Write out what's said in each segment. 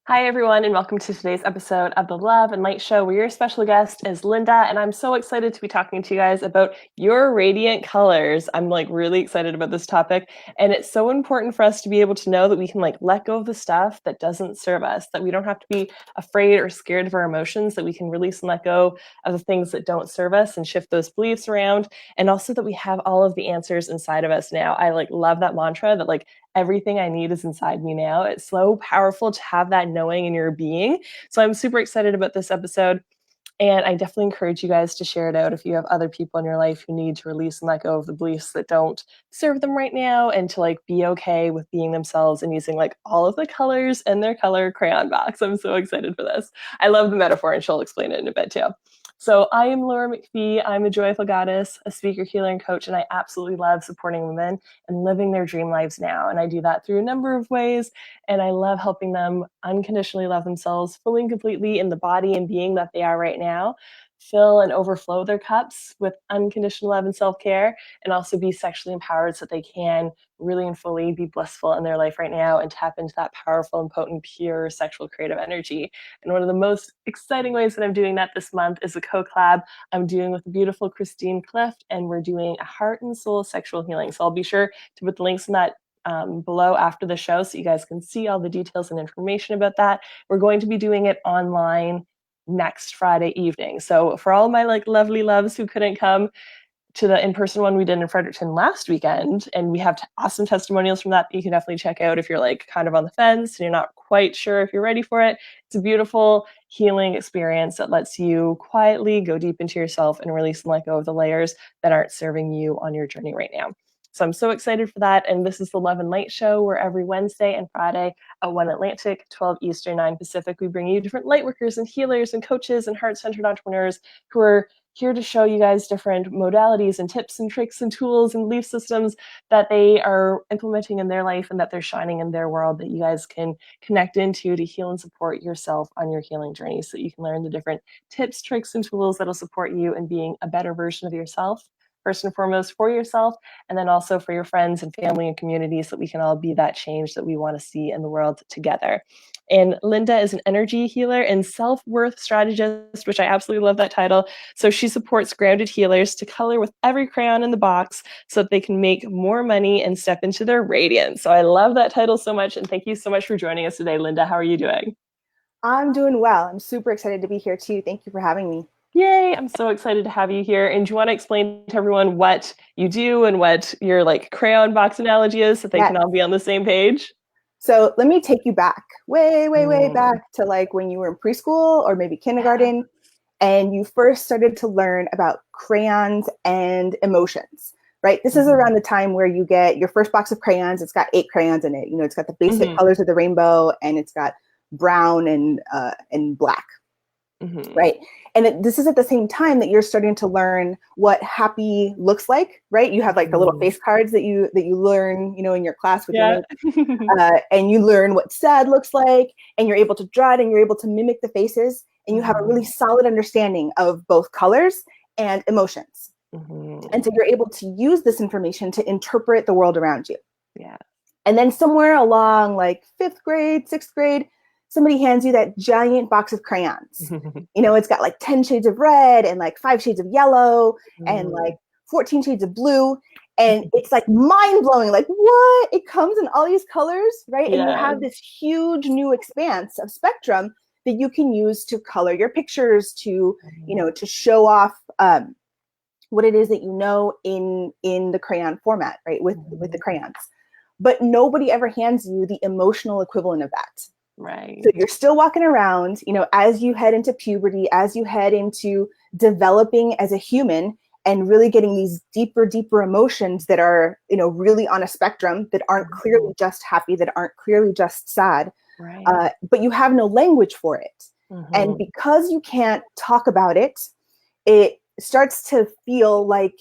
Hi, everyone, and welcome to today's episode of the Love and Light Show, where your special guest is Linda, and I'm so excited to be talking to you guys about your radiant colors. I'm really excited about this topic, and it's so important for us to be able to know that we can let go of the stuff that doesn't serve us, that we don't have to be afraid or scared of our emotions, that we can release and let go of the things that don't serve us and shift those beliefs around, and also that we have all of the answers inside of us now. I love that mantra that everything I need is inside me now. It's so powerful to have that knowing in your being. So I'm super excited about this episode. And I definitely encourage you guys to share it out if you have other people in your life who need to release and let go of the beliefs that don't serve them right now, and to be okay with being themselves and using all of the colors in their color crayon box. I'm so excited for this. I love the metaphor, and she'll explain it in a bit too. So I am Laura McPhee. I'm a joyful goddess, a speaker, healer, and coach, and I absolutely love supporting women and living their dream lives now. And I do that through a number of ways, and I love helping them unconditionally love themselves fully and completely in the body and being that they are right now, fill and overflow their cups with unconditional love and self-care, and also be sexually empowered so that they can really and fully be blissful in their life right now and tap into that powerful and potent, pure sexual creative energy. And one of the most exciting ways that I'm doing that this month is a co-collab I'm doing with the beautiful Christine Clift, and we're doing a heart and soul sexual healing. So I'll be sure to put the links in that below after the show so you guys can see all the details and information about that. We're going to be doing it online next Friday evening. So for all my lovely loves who couldn't come to the in-person one we did in Fredericton last weekend, and we have awesome testimonials from that you can definitely check out if you're kind of on the fence and you're not quite sure if you're ready for it. It's a beautiful healing experience that lets you quietly go deep into yourself and release and let go of the layers that aren't serving you on your journey right now. So I'm so excited for that. And this is the Love and Light Show, where every Wednesday and Friday at 1 Atlantic, 12 Eastern, 9 Pacific, we bring you different light workers and healers and coaches and heart-centered entrepreneurs who are here to show you guys different modalities and tips and tricks and tools and belief systems that they are implementing in their life and that they're shining in their world, that you guys can connect into to heal and support yourself on your healing journey, so you can learn the different tips, tricks, and tools that'll support you in being a better version of yourself, first and foremost for yourself, and then also for your friends and family and community, so that we can all be that change that we want to see in the world together. And Linda is an energy healer and self-worth strategist, which I absolutely love that title. So she supports grounded healers to color with every crayon in the box so that they can make more money and step into their radiance. So I love that title so much. And thank you so much for joining us today, Linda. How are you doing? I'm doing well. I'm super excited to be here too. Thank you for having me. Yay, I'm so excited to have you here. And do you want to explain to everyone what you do and what your crayon box analogy is, so they Yes. can all be on the same page? So let me take you back, way back to when you were in preschool or maybe kindergarten, and you first started to learn about crayons and emotions, right? This is around the time where you get your first box of crayons. It's got 8 crayons in it. It's got the basic colors of the rainbow, and it's got brown and black. Right. And this is at the same time that you're starting to learn what happy looks like, right? You have the little face cards that you learn, in your class with your name. And you learn what sad looks like, and you're able to draw it, and you're able to mimic the faces, and you have a really solid understanding of both colors and emotions. And so you're able to use this information to interpret the world around you. Yeah. And then somewhere along 5th grade, 6th grade, somebody hands you that giant box of crayons. It's got 10 shades of red and 5 shades of yellow and 14 shades of blue. And it's mind blowing. What? It comes in all these colors, right? Yeah. And you have this huge new expanse of spectrum that you can use to color your pictures, to, to show off what it is that in the crayon format, right? With the crayons. But nobody ever hands you the emotional equivalent of that. Right. So you're still walking around, as you head into puberty, as you head into developing as a human and really getting these deeper emotions that are, really on a spectrum, that aren't clearly just happy, that aren't clearly just sad, right. But you have no language for it. And because you can't talk about it, it starts to feel like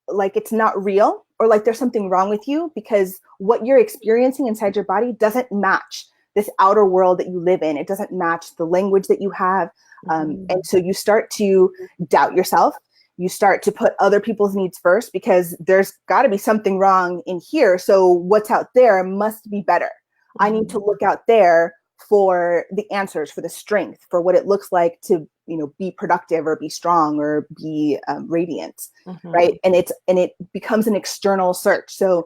it's not real, or there's something wrong with you, because what you're experiencing inside your body doesn't match this outer world that you live in. It doesn't match the language that you have. And so you start to doubt yourself. You start to put other people's needs first, because there's got to be something wrong in here. So what's out there must be better. I need to look out there for the answers, for the strength, for what it looks like to, be productive or be strong or be radiant, right? And it becomes an external search. So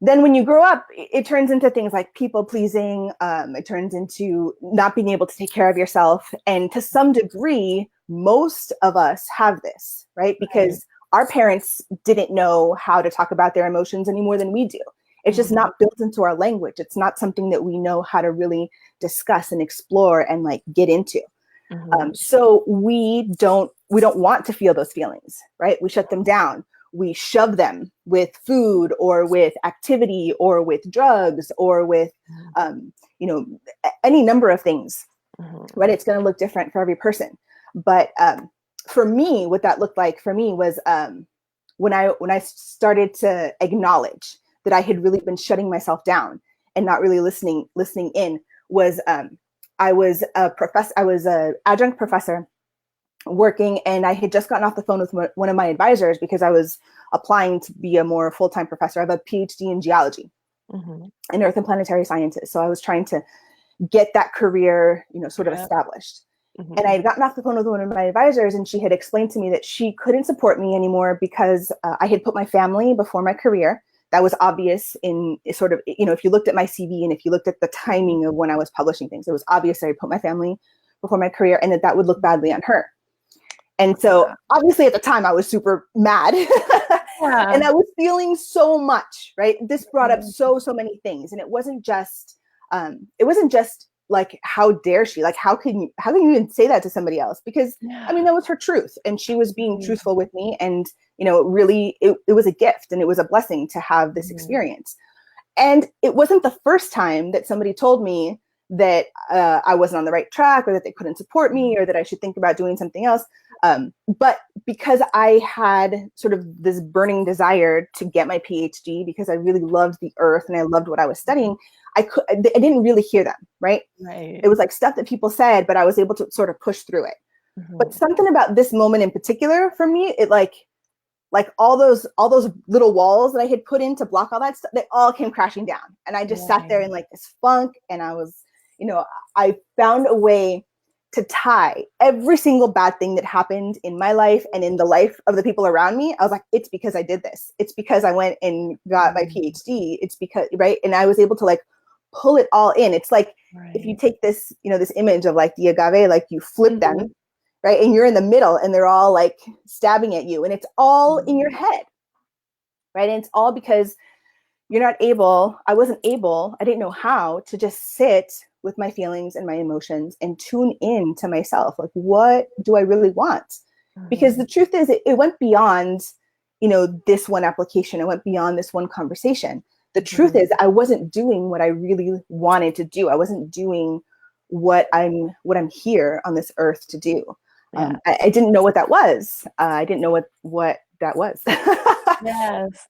then when you grow up, it turns into things like people pleasing. It turns into not being able to take care of yourself. And to some degree, most of us have this, right? Because our parents didn't know how to talk about their emotions any more than we do. It's just not built into our language. It's not something that we know how to really discuss and explore and like get into. So we don't want to feel those feelings, right? We shut them down. We shove them with food or with activity or with drugs or with, any number of things, right? It's going to look different for every person. But for me, what that looked like for me was when I started to acknowledge that I had really been shutting myself down and not really listening in was I was a adjunct professor working, and I had just gotten off the phone with one of my advisors because I was applying to be a more full-time professor. I have a PhD in geology in earth and planetary sciences. So I was trying to get that career, sort of established. And I had gotten off the phone with one of my advisors, and she had explained to me that she couldn't support me anymore because I had put my family before my career. That was obvious in sort of, if you looked at my CV and if you looked at the timing of when I was publishing things, it was obvious that I put my family before my career and that would look badly on her. And so obviously at the time I was super mad and I was feeling so much, right? This brought up so many things. And it wasn't just like, how dare she? Like, how can you even say that to somebody else? Because I mean, that was her truth, and she was being truthful with me. And, it was a gift and it was a blessing to have this experience. And it wasn't the first time that somebody told me that I wasn't on the right track or that they couldn't support me or that I should think about doing something else. But because I had sort of this burning desire to get my PhD because I really loved the earth and I loved what I was studying, I didn't really hear them, right? It was like stuff that people said, but I was able to sort of push through it. But something about this moment in particular for me, it like all those little walls that I had put in to block all that stuff, they all came crashing down. And I just sat there in like this funk, and I was, I found a way to tie every single bad thing that happened in my life and in the life of the people around me. I was like, it's because I did this. It's because I went and got my PhD. It's because, right. And I was able to like pull it all in. It's like, if you take this, this image of like the agave, like you flip them, right. And you're in the middle and they're all like stabbing at you, and it's all in your head. Right. And it's all because I wasn't able, I didn't know how to just sit with my feelings and my emotions and tune in to myself. Like, what do I really want? Because the truth is, it went beyond, this one application. It went beyond this one conversation. The truth is, I wasn't doing what I really wanted to do. I wasn't doing what I'm here on this earth to do. I didn't know what that was. I didn't know what that was. Yes.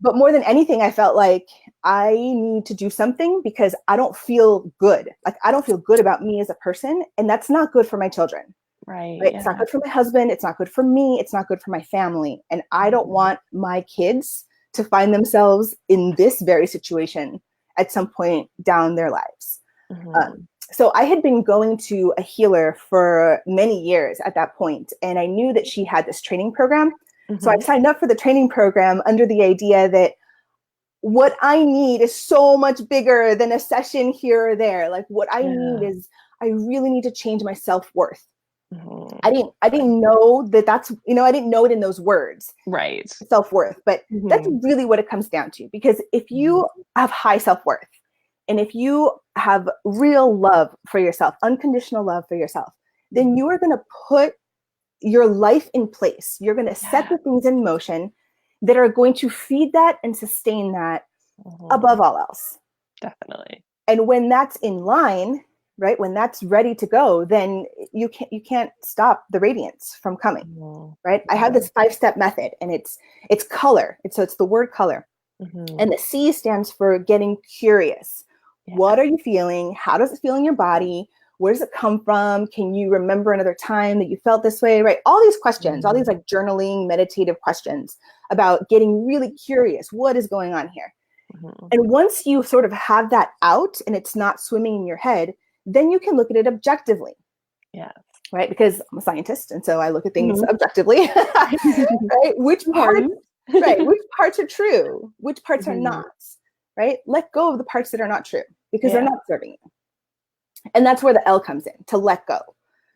But more than anything, I felt like I need to do something because I don't feel good. Like, I don't feel good about me as a person, and that's not good for my children. Right? It's not good for my husband. It's not good for me. It's not good for my family. And I don't want my kids to find themselves in this very situation at some point down their lives. So I had been going to a healer for many years at that point, and I knew that she had this training program. So I signed up for the training program under the idea that what I need is so much bigger than a session here or there. Like, what I need is, I really need to change my self-worth. I didn't know that's, I didn't know it in those words, right? Self-worth, but that's really what it comes down to. Because if you have high self-worth, and if you have real love for yourself, unconditional love for yourself, then you are going to put your life in place. You're going to set the things in motion that are going to feed that and sustain that above all else. Definitely. And when that's in line, right, when that's ready to go, then you can't stop the radiance from coming, right? I have this 5-step method, and it's color. So it's the word color. And the C stands for getting curious. What are you feeling? How does it feel in your body? Where does it come from? Can you remember another time that you felt this way, right? All these questions, all these like journaling, meditative questions about getting really curious. What is going on here? Mhm. And once you sort of have that out and it's not swimming in your head, then you can look at it objectively, Yeah. right? Because I'm a scientist, and so I look at things Mhm. objectively, right? Important. Which parts are true? Which parts are Mhm. not, right? Let go of the parts that are not true because they're Yeah. not serving you. And that's where the L comes in, to let go.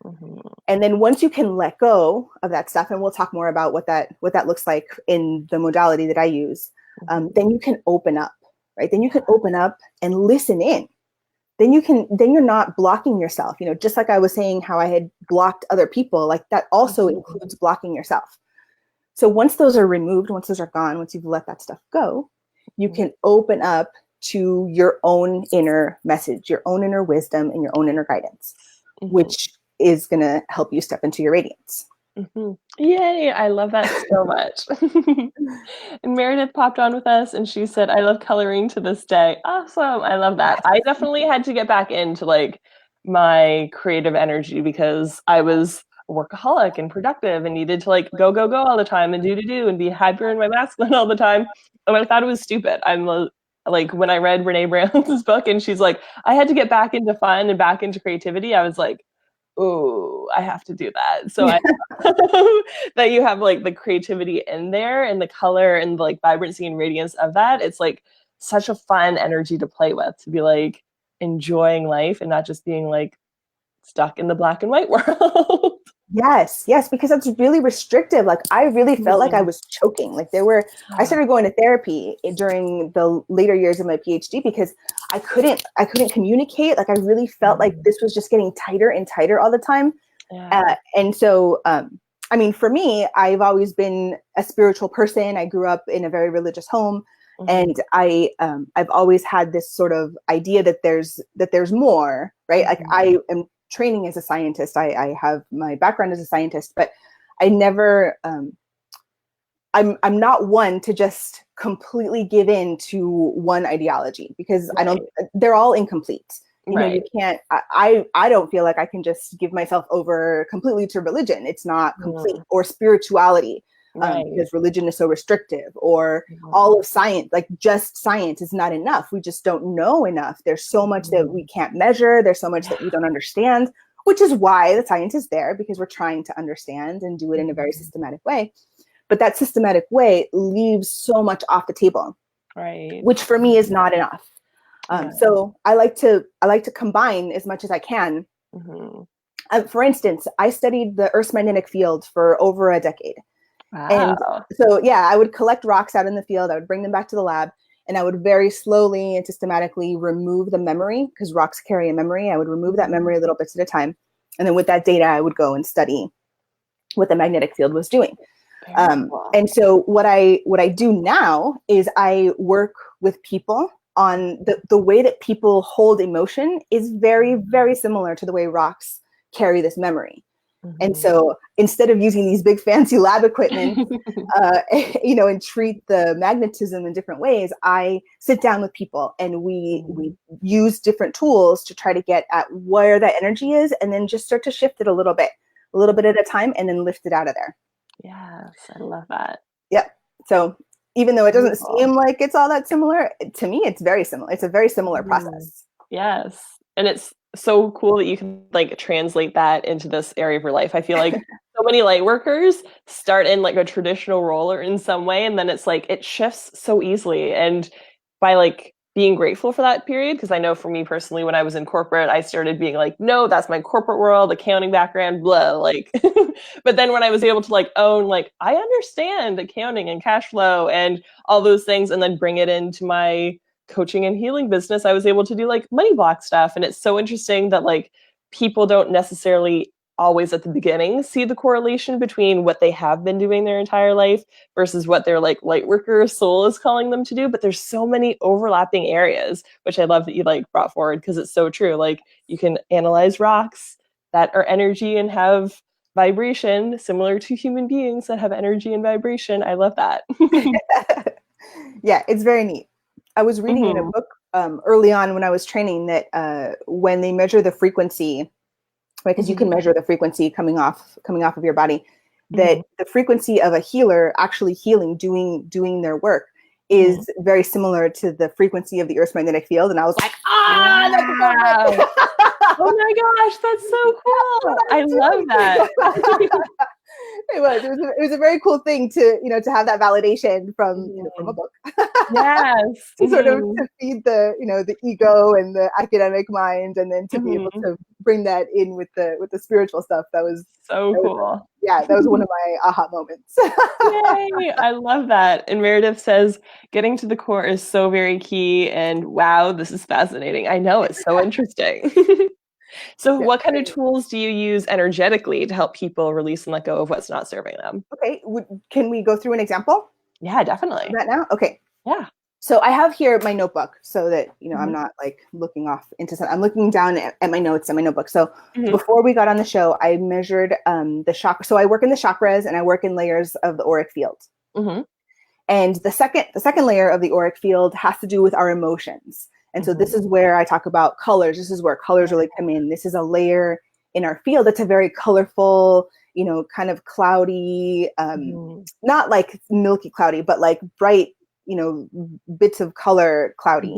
Mhm. And then once you can let go of that stuff, and we'll talk more about what that looks like in the modality that I use, Mhm. then you can open up, right? Then you can open up and listen in. Then you're not blocking yourself. You know, just like I was saying how I had blocked other people, like that also Mhm. includes blocking yourself. So once those are removed, once those are gone, once you've let that stuff go, you Mhm. can open up to your own inner message, your own inner wisdom, and your own inner guidance, Mhm. which is going to help you step into your radiance. Mhm. Yay, I love that so much. And Meredith popped on with us and she said, I love coloring to this day. Awesome. I love that. I definitely had to get back into like my creative energy because I was a workaholic and productive and needed to like go, go, go all the time and do and be hyper in my masculine all the time. And I thought it was stupid. Like when I read Brene Brown's book and she's like, I had to get back into fun and back into creativity. I was like, oh, I have to do that. So I that you have like the creativity in there and the color and the, like vibrancy and radiance of that. It's like such a fun energy to play with, to be like enjoying life and not just being like stuck in the black and white world. Yes, because that's really restrictive. Like I really felt like I Mhm. was choking. Like I started going to therapy during the later years of my PhD because I couldn't communicate. Like I really felt like this was just getting tighter and tighter all the time. Yeah. And so, I mean, for me, I've always been a spiritual person. I grew up in a very religious home, Mhm. and I've always had this sort of idea that there's more, right? Like Mhm. I am training as a scientist. I have my background as a scientist, but I never. I'm not one to just completely give in to one ideology because I don't. Right. They're all incomplete. You know, Right. you can't. I don't feel like I can just give myself over completely to religion. It's not complete, Mhm. or spirituality, Right. because religion is so restrictive, or Mhm. all of science, like just science is not enough. We just don't know enough. There's so much that we Mhm. can't measure. There's so much Yeah. that we don't understand, which is why the science is there, because we're trying to understand and do it in a very Mhm. systematic way. But that systematic way leaves so much off the table, Right. which for me is not enough. Yeah. So I like to combine as much as I can. Mhm. For instance, I studied the Earth's magnetic field for over a decade. And Wow. so, yeah, I would collect rocks out in the field. I would bring them back to the lab, and I would very slowly and systematically remove the memory, because rocks carry a memory. I would remove that Mhm. memory little bits at a time. And then with that data, I would go and study what the magnetic field was doing. Very cool. And so what I do now is I work with people on the way that people hold emotion is very, very similar to the way rocks carry this memory. And Mhm. so instead of using these big fancy lab equipment, and treat the magnetism in different ways, I sit down with people and we Mhm. use different tools to try to get at where that energy is, and then just start to shift it a little bit at a time, and then lift it out of there. Yes, I love that. Yep. So even though it Very doesn't cool. seem like it's all that similar, to me, it's very similar. It's a very similar Mhm. process. Yes, and it's so cool that you can, like, translate that into this area of your life. I feel like so many light workers start in, like, a traditional role or in some way, and then it's like it shifts so easily, and by, like, being grateful for that period, because I know for me personally, when I was in corporate, I started being like, "No, that's my corporate world, accounting background, blah," like but then when I was able to, like, own, like, I understand accounting and cash flow and all those things, and then bring it into my coaching and healing business, I was able to do like money block stuff. And it's so interesting that like people don't necessarily always at the beginning see the correlation between what they have been doing their entire life versus what their like light worker soul is calling them to do. But there's so many overlapping areas, which I love that you like brought forward because it's so true. Like you can analyze rocks that are energy and have vibration similar to human beings that have energy and vibration. I love that. Yeah, it's very neat. I was reading in a Mhm. book early on when I was training that when they measure the frequency, right, because you can Mhm. measure the frequency coming off of your body, that Mhm. the frequency of a healer actually healing, doing their work is very similar to the frequency of the Earth's magnetic field. And I was like, that's wow. Oh my gosh, that's so cool. I love that. It was a very cool thing to, you know, to have that validation from, you know, from a book. Yes. To sort of to feed the, you know, the ego and the academic mind, and then to be able to bring that in with the spiritual stuff. That was so cool. That was one of my aha moments. Yay! I love that. And Meredith says, getting to the core is so very key. And wow, this is fascinating. I know, it's so interesting. So what kind of tools do you use energetically to help people release and let go of what's not serving them? Okay. Can we go through an example? Yeah, definitely. That now? Okay. Yeah. So I have here my notebook so that, you know, I'm not like looking off into something. I'm looking down at my notes in my notebook. So before we got on the show, I measured the chakra. So I work in the chakras and I work in layers of the auric field. And the second layer of the auric field has to do with our emotions. And so this is where I talk about colors. This is where colors really come in. This is a layer in our field that's a very colorful, you know, kind of cloudy, not like milky cloudy, but like bright, you know, bits of color cloudy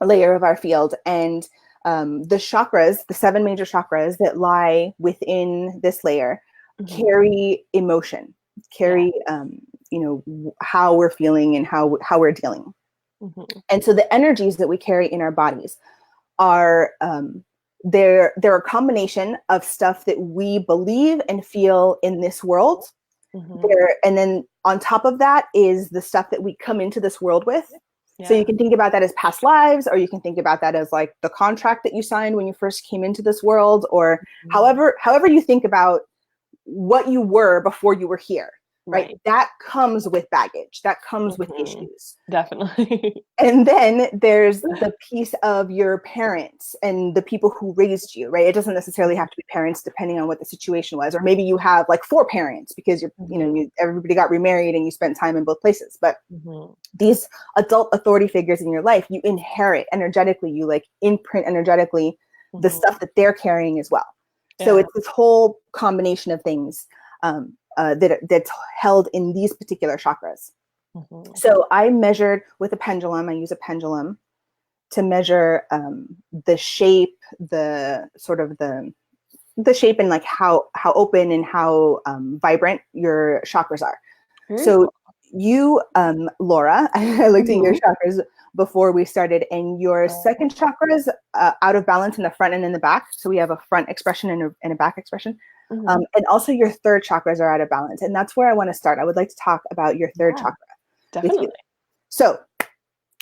layer of our field. And the chakras, the 7 major chakras that lie within this layer carry emotion, carry, you know, how we're feeling and how we're dealing. And so the energies that we carry in our bodies are, they're a combination of stuff that we believe and feel in this world. And then on top of that is the stuff that we come into this world with. So you can think about that as past lives, or you can think about that as like the contract that you signed when you first came into this world, or however you think about what you were before you were here. Right. That comes with baggage. That comes with issues. Definitely. And then there's the piece of your parents and the people who raised you, right? It doesn't necessarily have to be parents depending on what the situation was. Or maybe you have like 4 parents because you're, you know, everybody got remarried and you spent time in both places. But these adult authority figures in your life, you inherit energetically, you like imprint energetically the stuff that they're carrying as well. So it's this whole combination of things that's held in these particular chakras. So I measured with a pendulum. I use a pendulum to measure the shape, the sort of the shape and like how open and how vibrant your chakras are. So you, Laura, I looked at your chakras before we started, and your second chakra is out of balance in the front and in the back. So we have a front expression and a back expression. And also your third chakras are out of balance. And that's where I want to start. I would like to talk about your third chakra. Definitely. So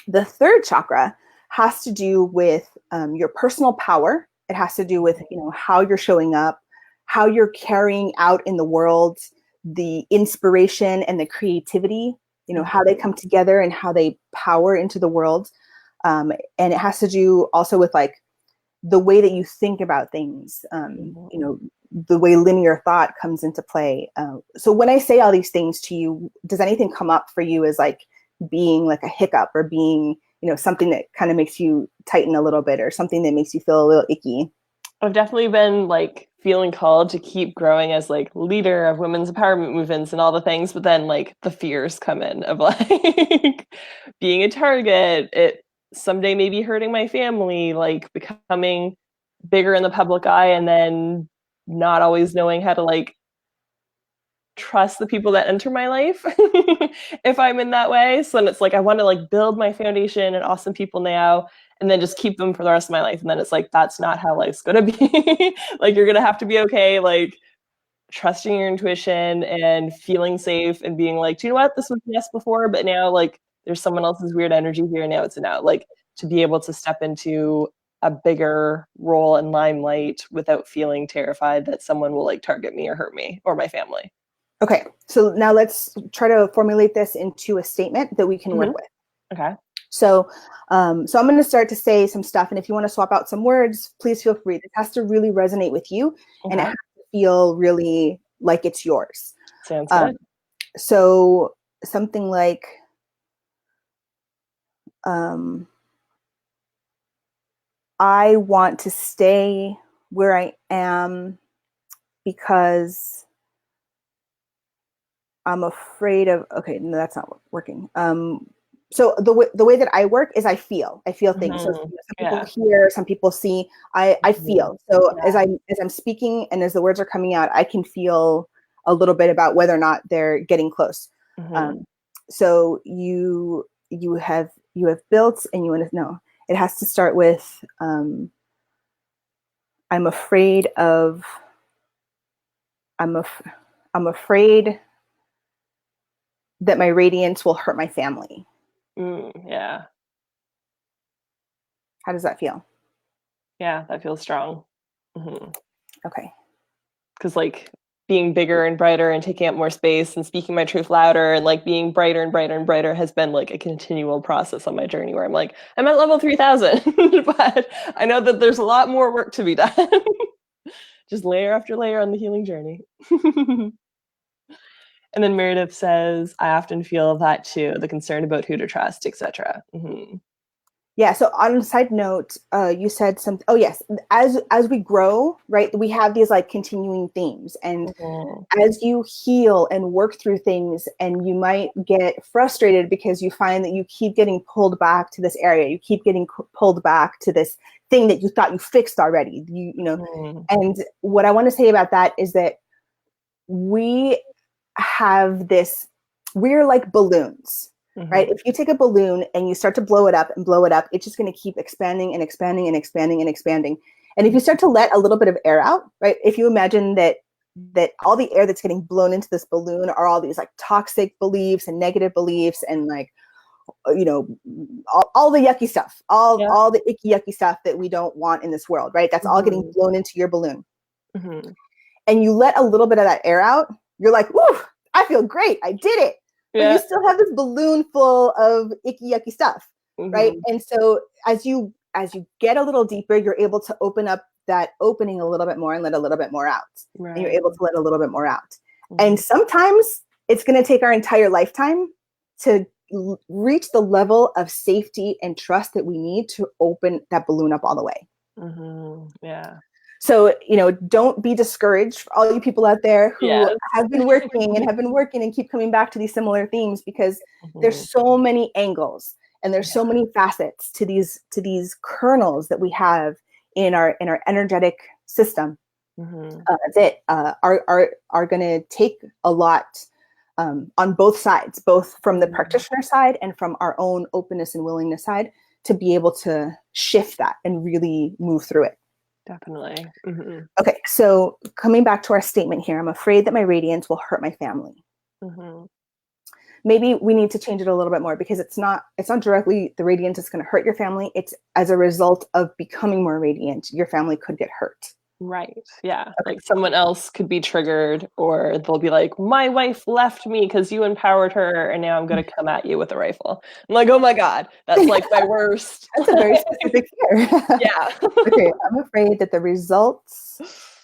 the third chakra has to do with your personal power. It has to do with, you know, how you're showing up, how you're carrying out in the world, the inspiration and the creativity, you know, how they come together and how they power into the world. And it has to do also with like the way that you think about things, you know, the way linear thought comes into play. So when I say all these things to you, does anything come up for you as like being like a hiccup or being, you know, something that kind of makes you tighten a little bit or something that makes you feel a little icky? I've definitely been like feeling called to keep growing as like leader of women's empowerment movements and all the things, but then like the fears come in of like being a target, it someday maybe hurting my family, like becoming bigger in the public eye, and then not always knowing how to like trust the people that enter my life if I'm in that way. So then it's like I want to like build my foundation and awesome people now and then just keep them for the rest of my life. And then it's like that's not how life's gonna be. Like you're gonna have to be okay, like trusting your intuition and feeling safe and being like, do you know what? This was yes before, but now like there's someone else's weird energy here and now it's a no. Like to be able to step into a bigger role and limelight without feeling terrified that someone will like target me or hurt me or my family. Okay, so now let's try to formulate this into a statement that we can work with. Okay. So, so I'm going to start to say some stuff, and if you want to swap out some words, please feel free. This has to really resonate with you, and it has to feel really like it's yours. Sounds good. So something like, I want to stay where I am because I'm afraid of, okay, no, that's not working. So the way that I work is I feel things. So some people hear, some people see, I feel. So as I'm speaking and as the words are coming out, I can feel a little bit about whether or not they're getting close. So you have built, and you want to know, it has to start with, I'm afraid of, I'm afraid that my radiance will hurt my family. Yeah. How does that feel? Yeah, that feels strong. Okay. Because like being bigger and brighter and taking up more space and speaking my truth louder and like being brighter and brighter and brighter has been like a continual process on my journey where I'm like, I'm at level 3000, but I know that there's a lot more work to be done. Just layer after layer on the healing journey. And then Meredith says, I often feel that too, the concern about who to trust, etc. Yeah. So on a side note, you said something. Oh yes, as we grow, right, we have these like continuing themes, and as you heal and work through things, and you might get frustrated because you find that you keep getting pulled back to this area, you keep getting pulled back to this thing that you thought you fixed already. You know, and what I want to say about that is that we have this. We're like balloons. Right? If you take a balloon and you start to blow it up, it's just going to keep expanding and expanding and expanding and expanding. And if you start to let a little bit of air out, right? If you imagine that all the air that's getting blown into this balloon are all these like toxic beliefs and negative beliefs and like, you know, all the yucky stuff, all the icky, yucky stuff that we don't want in this world, right? That's all getting blown into your balloon. And you let a little bit of that air out, you're like, woo, I feel great. I did it. But you still have this balloon full of icky, yucky stuff, right? And so as you get a little deeper, you're able to open up that opening a little bit more and let a little bit more out. Right. And you're able to let a little bit more out. And sometimes it's going to take our entire lifetime to reach the level of safety and trust that we need to open that balloon up all the way. Yeah. So, you know, don't be discouraged for all you people out there who have been working and keep coming back to these similar themes, because there's so many angles and there's so many facets to these kernels that we have in our energetic system that are going to take a lot on both sides, both from the practitioner side and from our own openness and willingness side, to be able to shift that and really move through it. Definitely. Okay, so coming back to our statement here, I'm afraid that my radiance will hurt my family. Maybe we need to change it a little bit more, because it's not directly the radiance that's going to hurt your family. It's as a result of becoming more radiant, your family could get hurt. Right. Yeah. Okay. Like someone else could be triggered, or they'll be like, my wife left me because you empowered her, and now I'm going to come at you with a rifle. I'm like, oh my God, that's like my worst. That's a very specific fear. Yeah. Okay. I'm afraid that the results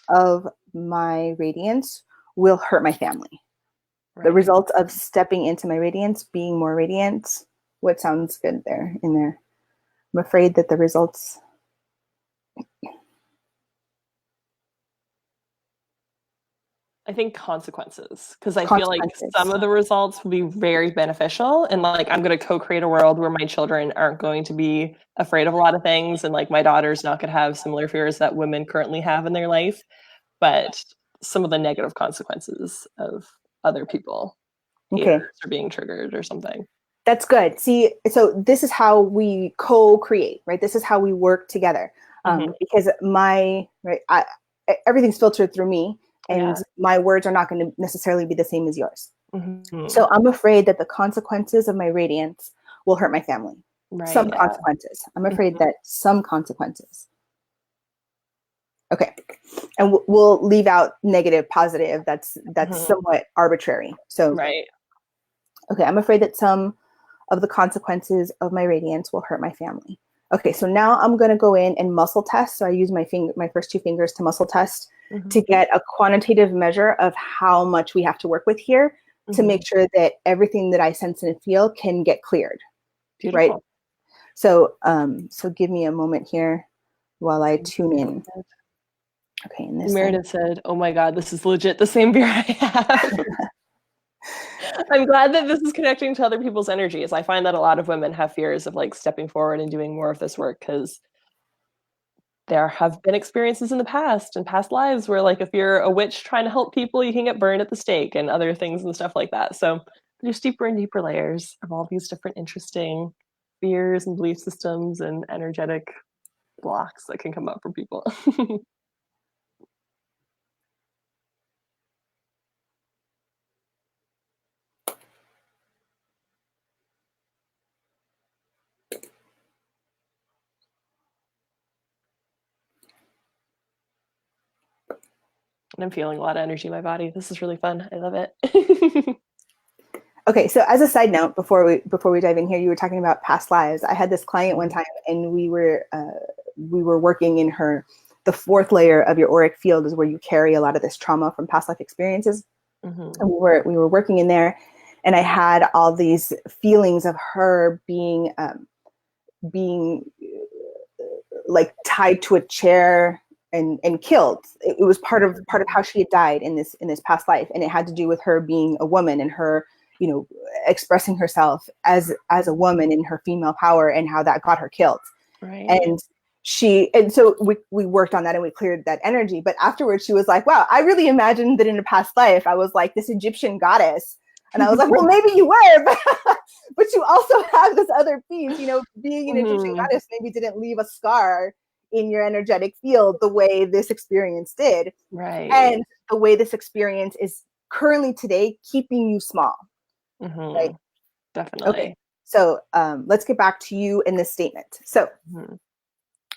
of my radiance will hurt my family. Right. The results of stepping into my radiance, being more radiant. What sounds good in there? I'm afraid that the results. I think consequences, because I feel like some of the results will be very beneficial, and like I'm going to co-create a world where my children aren't going to be afraid of a lot of things, and like my daughter's not going to have similar fears that women currently have in their life, but some of the negative consequences of other people or being triggered or something. That's good. See, so this is how we co-create, right? This is how we work together, because everything's filtered through me. And my words are not going to necessarily be the same as yours. So I'm afraid that the consequences of my radiance will hurt my family. Right, some consequences. I'm afraid that some consequences. Okay. And we'll leave out negative, positive. That's somewhat arbitrary. So, okay. I'm afraid that some of the consequences of my radiance will hurt my family. Okay. So now I'm going to go in and muscle test. So I use my first two fingers to muscle test to get a quantitative measure of how much we have to work with here to make sure that everything that I sense and feel can get cleared. Beautiful. Right. So, so give me a moment here while I tune in. Okay. And Meredith said, "Oh my God, this is legit the same beer I have." I'm glad that this is connecting to other people's energies. I find that a lot of women have fears of like stepping forward and doing more of this work because there have been experiences in the past and past lives where like if you're a witch trying to help people, you can get burned at the stake and other things and stuff like that. So there's deeper and deeper layers of all these different interesting fears and belief systems and energetic blocks that can come up for people. And I'm feeling a lot of energy in my body. This is really fun. I love it. Okay, so as a side note, before we dive in here, you were talking about past lives. I had this client one time, and we were working in the fourth layer of your auric field is where you carry a lot of this trauma from past life experiences. Mm-hmm. And we were working in there, and I had all these feelings of her being like tied to a chair and killed. It was part of how she had died in this past life, and it had to do with her being a woman and her, you know, expressing herself as a woman in her female power, and how that got her killed. Right. And so we worked on that and we cleared that energy. But afterwards she was like, wow, I really imagined that in a past life I was like this Egyptian goddess. And I was like, well, maybe you were, but you also have this other piece, you know, being an Egyptian goddess maybe didn't leave a scar in your energetic field the way this experience did. Right. And the way this experience is currently today keeping you small. Right? Definitely. Okay. So let's get back to you in this statement. So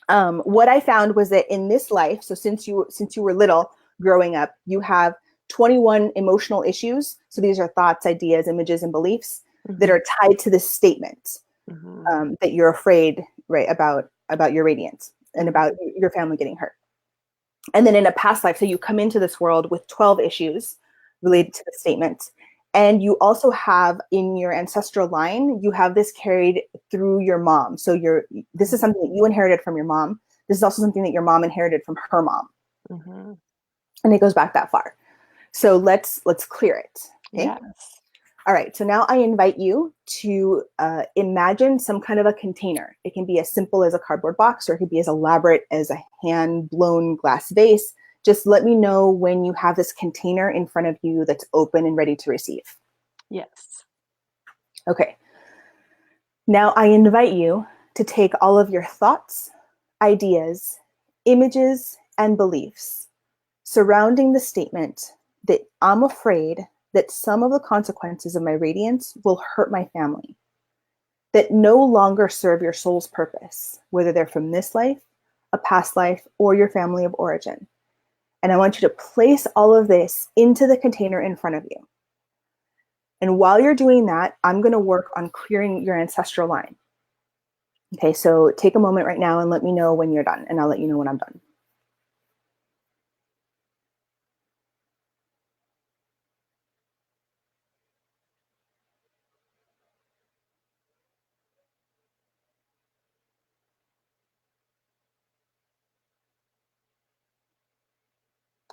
what I found was that in this life, so since you were little growing up, you have 21 emotional issues. So these are thoughts, ideas, images, and beliefs that are tied to this statement that you're afraid, right, about your radiance and about your family getting hurt. And then in a past life, so you come into this world with 12 issues related to the statement. And you also have in your ancestral line, you have this carried through your mom. So this is something that you inherited from your mom. This is also something that your mom inherited from her mom. And it goes back that far. So let's clear it. Okay? Yes. All right. So now I invite you to imagine some kind of a container. It can be as simple as a cardboard box, or it could be as elaborate as a hand-blown glass vase. Just let me know when you have this container in front of you that's open and ready to receive. Yes. Okay. Now I invite you to take all of your thoughts, ideas, images, and beliefs surrounding the statement that I'm afraid that some of the consequences of my radiance will hurt my family, that no longer serve your soul's purpose, whether they're from this life, a past life, or your family of origin. And I want you to place all of this into the container in front of you. And while you're doing that, I'm going to work on clearing your ancestral line. Okay, so take a moment right now and let me know when you're done, and I'll let you know when I'm done.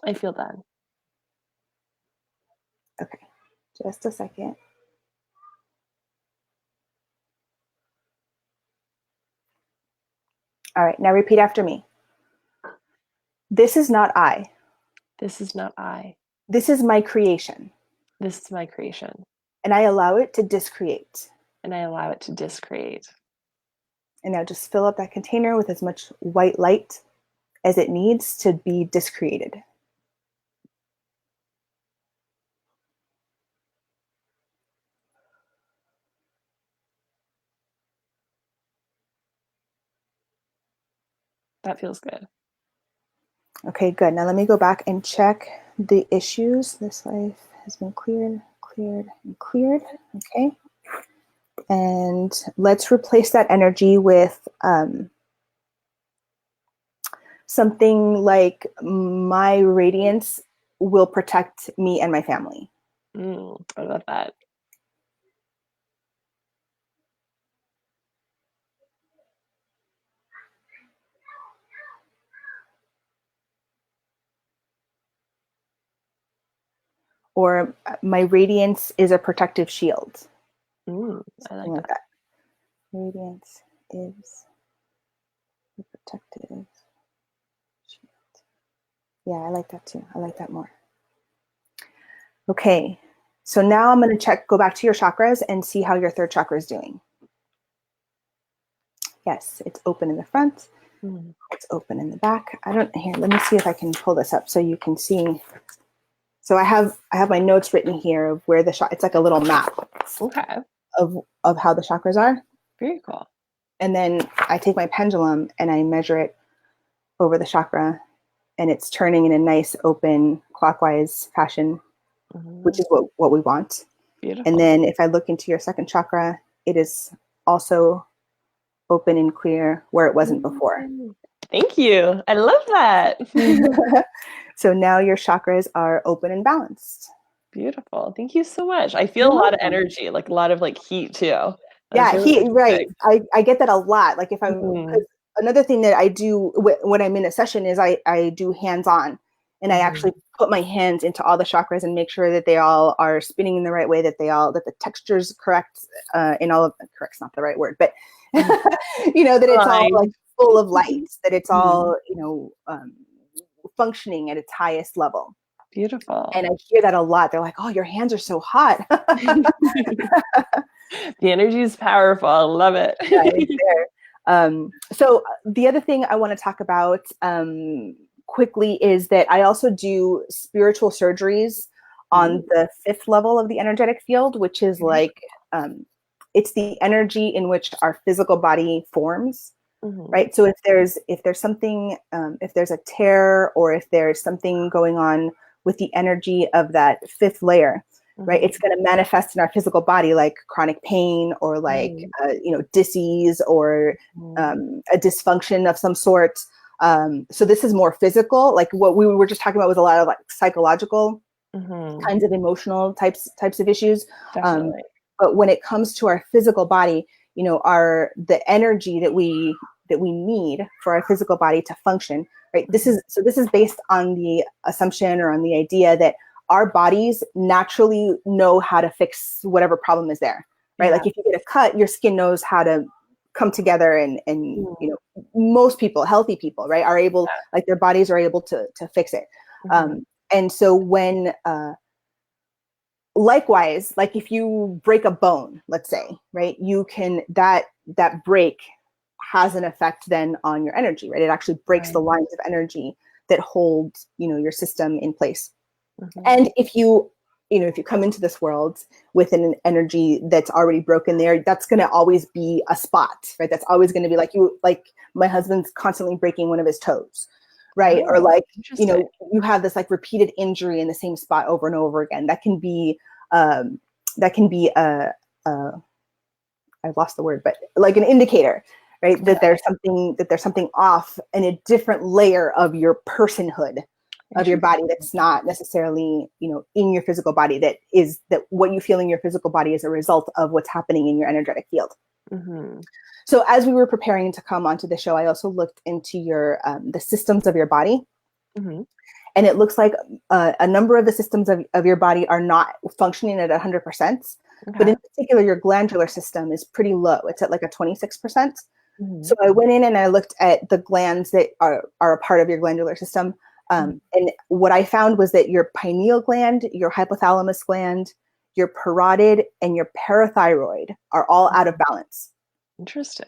I feel that. Okay, just a second. All right, now repeat after me. This is not I. This is not I. This is my creation. This is my creation. And I allow it to discreate. And I allow it to discreate. And now just fill up that container with as much white light as it needs to be discreated. That feels good. Okay, good. Now let me go back and check the issues. This life has been cleared, cleared, and cleared. Okay. And let's replace that energy with something like my radiance will protect me and my family. I love that. or my radiance is a protective shield. I Something like that. Radiance is a protective shield. Yeah, I like that too. I like that more. Okay, so now I'm going to go back to your chakras and see how your third chakra is doing. Yes, it's open in the front. It's open in the back. Here, let me see if I can pull this up so you can see. So I have my notes written here of where it's like a little map. Okay. Of how the chakras are. Very cool. And then I take my pendulum and I measure it over the chakra, and it's turning in a nice open clockwise fashion, which is what we want. Beautiful. And then if I look into your second chakra, it is also open and clear where it wasn't before. Thank you. I love that. So now your chakras are open and balanced. Beautiful. Thank you so much. I feel a lot of energy, like a lot of like heat too. Yeah, heat, right. I get that a lot. Like if I'm, because another thing that I do when I'm in a session is I do hands-on, and I actually put my hands into all the chakras and make sure that they all are spinning in the right way, that the texture is correct in all of, correct's not the right word, but that it's all like full of light, that it's all, functioning at its highest level. Beautiful. And I hear that a lot. They're like, oh, your hands are so hot. The energy is powerful. I love it. Yeah, it's there. So the other thing I want to talk about quickly is that I also do spiritual surgeries on the 5th level of the energetic field, which is like, it's the energy in which our physical body forms, right? So if there's something, if there's a tear, or if there's something going on with the energy of that 5th layer, right, it's going to manifest in our physical body like chronic pain, or like disease, or a dysfunction of some sort. So this is more physical. Like what we were just talking about was a lot of like psychological kinds of emotional types of issues. But when it comes to our physical body, the energy that we need for our physical body to function, right? This is based on the assumption, or on the idea that our bodies naturally know how to fix whatever problem is there, right? Like if you get a cut, your skin knows how to come together, and most people, healthy people, right, are able, like their bodies are able to fix it. And so when likewise, like if you break a bone, let's say, right, you can, that break has an effect then on your energy, right? It actually breaks the lines of energy that hold, your system in place. And if you come into this world with an energy that's already broken there, that's going to always be a spot, right? That's always going to be like my husband's constantly breaking one of his toes, right? Or like, you have this like repeated injury in the same spot over and over again. That can be I lost the word, but like an indicator, right? That there's something off in a different layer of your personhood, of your body, that's not necessarily, in your physical body, that what you feel in your physical body is a result of what's happening in your energetic field. So as we were preparing to come onto the show, I also looked into your the systems of your body. And it looks like a number of the systems of your body are not functioning at 100%. But in particular, your glandular system is pretty low. It's at like a 26%. So I went in and I looked at the glands that are a part of your glandular system. And what I found was that your pineal gland, your hypothalamus gland, your parotid, and your parathyroid are all out of balance. Interesting.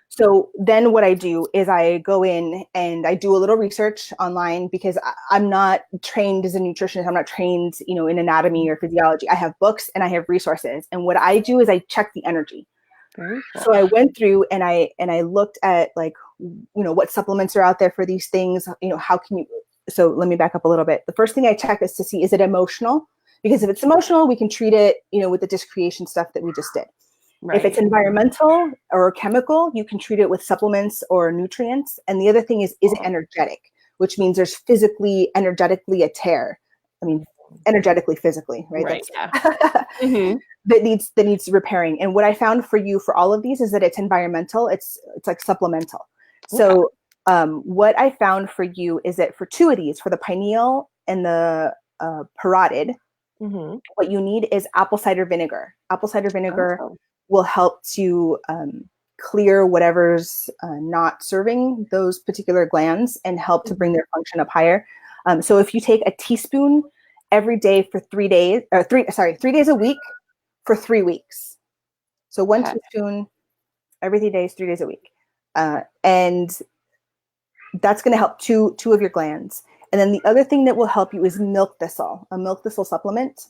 So then what I do is I go in and I do a little research online, because I'm not trained as a nutritionist. I'm not trained, in anatomy or physiology. I have books and I have resources. And what I do is I check the energy. Very cool. So I went through and I looked at like, what supplements are out there for these things. How can you, so let me back up a little bit. The first thing I check is to see, is it emotional? Because if it's emotional, we can treat it, with the discretion stuff that we just did. Right. If it's environmental or chemical, you can treat it with supplements or nutrients. And the other thing is it energetic, which means there's energetically a tear. I mean, energetically, physically, right? Right. That needs repairing. And what I found for you for all of these is that it's environmental. It's like supplemental. So what I found for you is that for 2 of these, for the pineal and the parotid, Mm-hmm. What you need is apple cider vinegar. Apple cider vinegar Oh. will help to clear whatever's not serving those particular glands and help to bring their function up higher. So if you take a teaspoon every day for 3 days, or 3 days a week for 3 weeks. So one Okay. teaspoon every 3 days, 3 days a week. And that's going to help two of your glands. And then the other thing that will help you is milk thistle, a milk thistle supplement.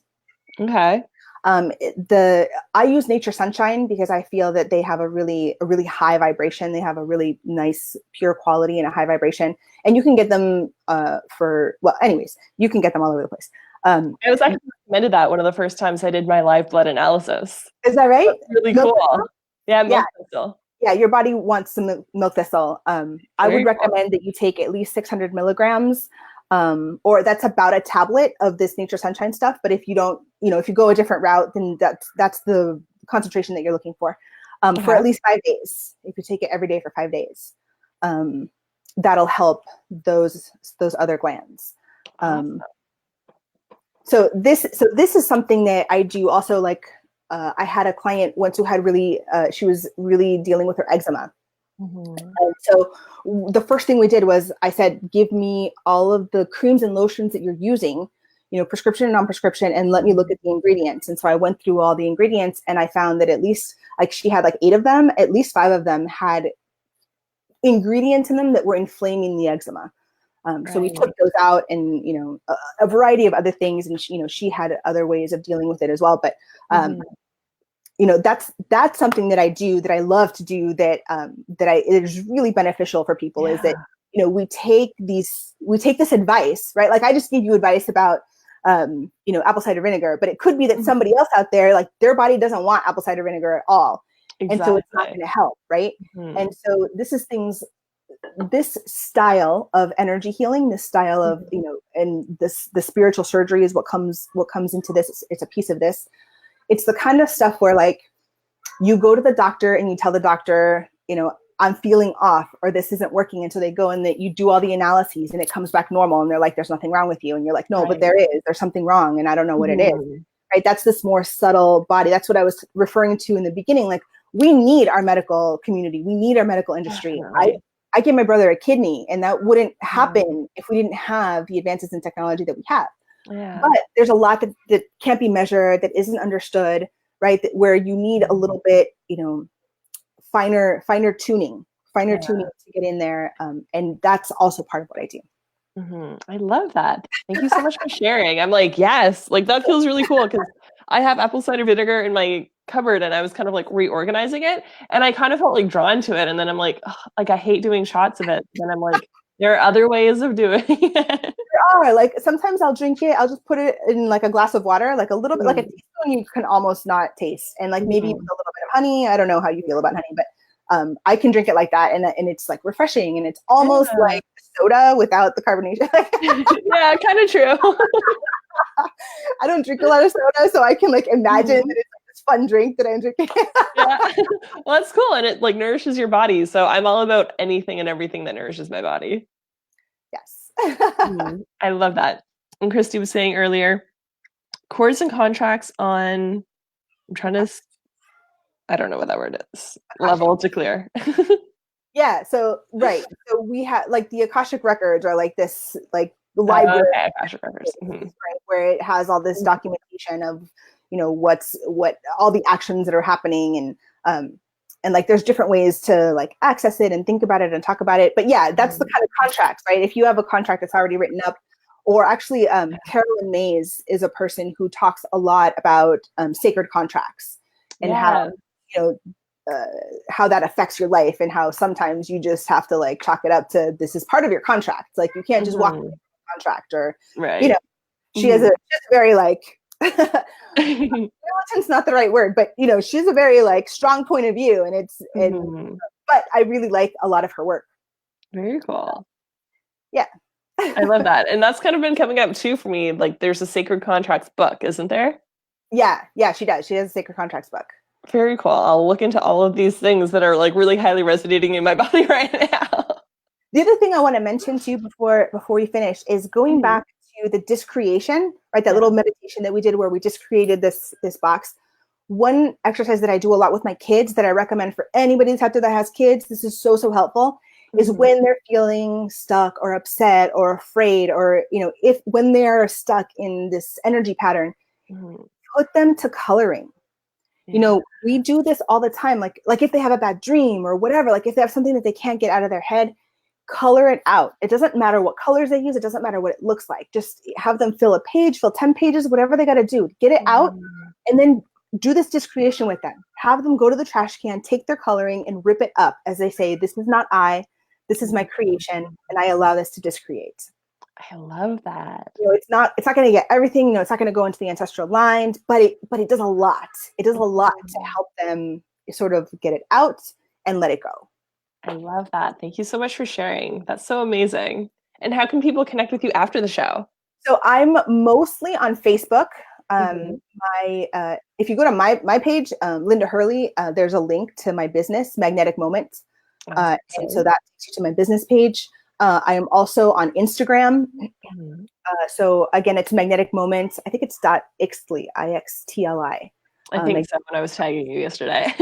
Okay. I use Nature Sunshine because I feel that they have a really high vibration. They have a really nice, pure quality and a high vibration. And you can get them you can get them all over the place. I was actually recommended that one of the first times I did my live blood analysis. Is that right? That's really milk cool. thistle? Yeah, milk thistle. Yeah, your body wants some milk thistle. I would recommend that you take at least 600 milligrams, or that's about a tablet of this Nature Sunshine stuff. But if you don't, if you go a different route, then that's the concentration that you're looking for at least 5 days. If you take it every day for 5 days, that'll help those other glands. Awesome. So this is something that I do also. Like I had a client once who had she was really dealing with her eczema. Mm-hmm. And so the first thing we did was I said, give me all of the creams and lotions that you're using, prescription and non-prescription, and let me look at the ingredients. And so I went through all the ingredients and I found that at least, like, she had like 8 of them, at least 5 of them had ingredients in them that were inflaming the eczema. So we took those out, and a variety of other things, and she had other ways of dealing with it as well. But that's something that I do, that I love to do, that it is really beneficial for people. Is that we take this advice, right? Like I just gave you advice about apple cider vinegar, but it could be that somebody else out there, like, their body doesn't want apple cider vinegar at all. Exactly. And so it's not going to help, right? Mm-hmm. And so this style of energy healing, this style of, and the spiritual surgery is what comes into this. It's a piece of this. It's the kind of stuff where, like, you go to the doctor and you tell the doctor, I'm feeling off, or this isn't working. And so they go and that you do all the analyses and it comes back normal. And they're like, there's nothing wrong with you. And you're like, no, but there's something wrong. And I don't know what it is. Right. That's this more subtle body. That's what I was referring to in the beginning. Like, we need our medical community. We need our medical industry. I gave my brother a kidney, and that wouldn't happen if we didn't have the advances in technology that we have. Yeah. But there's a lot that can't be measured, that isn't understood, right? Where you need a little bit, finer tuning to get in there. And that's also part of what I do. Mm-hmm. I love that. Thank you so much for sharing. I'm like, yes, like that feels really cool, because I have apple cider vinegar in my cupboard and I was kind of like reorganizing it, and I kind of felt like drawn to it. And then I'm like, I hate doing shots of it. Then I'm like, there are other ways of doing it. There are. Like, sometimes I'll drink it. I'll just put it in like a glass of water, like a little bit, like a teaspoon you can almost not taste. And like maybe with a little bit of honey. I don't know how you feel about honey, but I can drink it like that, and it's like refreshing, and it's almost like soda without the carbonation. Yeah, kind of true. I don't drink a lot of soda, so I can like imagine that it's like this fun drink that I'm drinking. Yeah, well, that's cool, and it like nourishes your body. So I'm all about anything and everything that nourishes my body. Yes. I love that. And Christy was saying earlier, cords and contracts on. I'm trying to. I don't know what that word is. Level to clear. Yeah. So right. So we have like the Akashic records, are like this, like the library, Akashic records, right, where it has all this documentation of what all the actions that are happening, and like there's different ways to like access it and think about it and talk about it. But yeah, that's the kind of contracts, right? If you have a contract that's already written up, or actually, Carolyn Mays is a person who talks a lot about sacred contracts and how that affects your life, and how sometimes you just have to like chalk it up to, this is part of your contract. Like, you can't just walk away from the contract, or she has a very like militant's not the right word, but she's a very like strong point of view, and it's but I really like a lot of her work. Very cool. Yeah. I love that. And that's kind of been coming up too for me. Like, there's a Sacred Contracts book, isn't there? Yeah, she does. She has a Sacred Contracts book. Very cool. I'll look into all of these things that are like really highly resonating in my body right now. The other thing I want to mention to you before we finish is going back do the disc creation, right? That little meditation that we did where we just created this box. One exercise that I do a lot with my kids that I recommend for anybody that's out there that has kids, this is so helpful, is when they're feeling stuck or upset or afraid, or, you know, when they're stuck in this energy pattern, put them to coloring. You know, we do this all the time. Like if they have a bad dream or whatever, like if they have something that they can't get out of their head, color it out. It doesn't matter what colors they use. It doesn't matter what it looks like. Just have them fill a page, fill 10 pages, whatever they got to do. Get it out, and then do this disc creation with them. Have them go to the trash can, take their coloring, and rip it up. As they say, this is not I. This is my creation, and I allow this to discreate. I love that. You know, it's not going to get everything. You know, it's not going to go into the ancestral lines, but it does a lot. It does a lot to help them sort of get it out and let it go. I love that. Thank you so much for sharing. That's so amazing. And how can people connect with you after the show? So I'm mostly on Facebook. If you go to my page, Linda Hurley, there's a link to my business, Magnetic Moments. And so that takes you to my business page. I am also on Instagram. So again, it's Magnetic Moments. I think it's .ixtli, IXTLI. I think so when I was tagging you yesterday.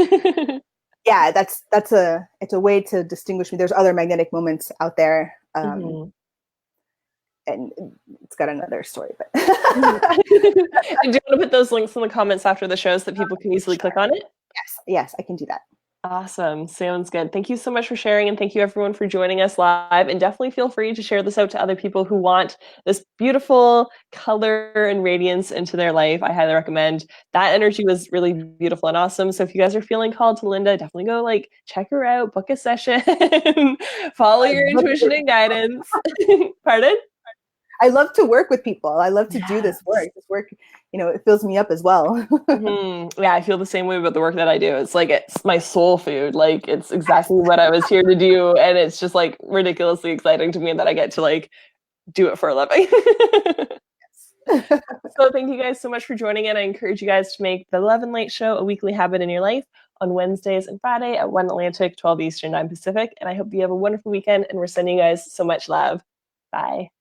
Yeah, it's a way to distinguish me. There's other Magnetic Moments out there. And it's got another story, but and do you want to put those links in the comments after the show so that people can easily click on it? Yes, I can do that. Awesome. Sounds good. Thank you so much for sharing, and thank you everyone for joining us live. And definitely feel free to share this out to other people who want this beautiful color and radiance into their life. I highly recommend. That energy was really beautiful and awesome. So if you guys are feeling called to Linda, definitely go check her out, book a session, follow your intuition and guidance. Pardon? I love to work with people. I love to do this work. This work, you know, it fills me up as well. Yeah, I feel the same way about the work that I do. It's it's my soul food. It's exactly what I was here to do. And it's just ridiculously exciting to me that I get to do it for a living. So thank you guys so much for joining in. I encourage you guys to make the Love and Light Show a weekly habit in your life on Wednesdays and Friday at 1 Atlantic, 12 Eastern, 9 Pacific. And I hope you have a wonderful weekend. And we're sending you guys so much love. Bye.